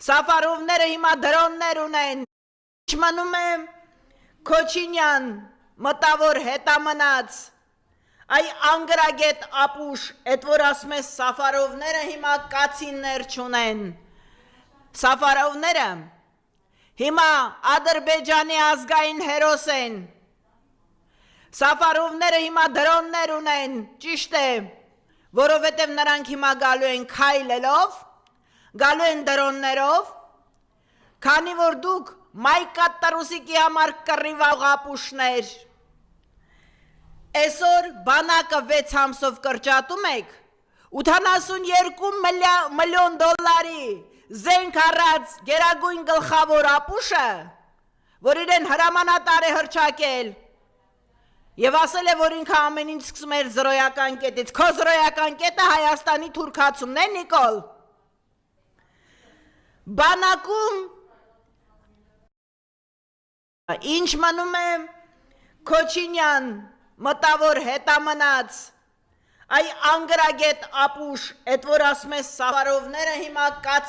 Սաֆարովները հիմա դրոններ ունեն, ինչ մնում է Քոչինյան, մտավոր հետամնաց, այ անգրագետ ապուշ, էդ որ ասում ես Սաֆարովները հիմա կացիններ չունեն, Սաֆարովները հիմա Ադրբեջանի ազգային հերոս են, Սաֆարովները հիմա դրոններ ունեն, ճիշտ է, որովհետև նրանք հիմա գալու են քայլելով, գալու են դրոններով, քանի որ դուք Մայկա Տարուսիկի համար կռիվող ապուշներ, այսօր բանակը 6 ամսով կրճատում եք, 82 միլիոն դոլարի զենք առած գերագույն գլխավոր ապուշը, որ իրեն հրամանատար է հռչակել, և ասել է, որ ինքը ամեն ինչ սկսում էր զրոյական կետից, քո զրոյական կետը Հայաստանի թուրքացումն է, Նիկոլ, բանակում ինչ մնում է Քոչինյան, մտավոր հետամնաց, այ անգրագետ ապուշ, էդ որ ասում ես Սաֆարովները հիմա կաց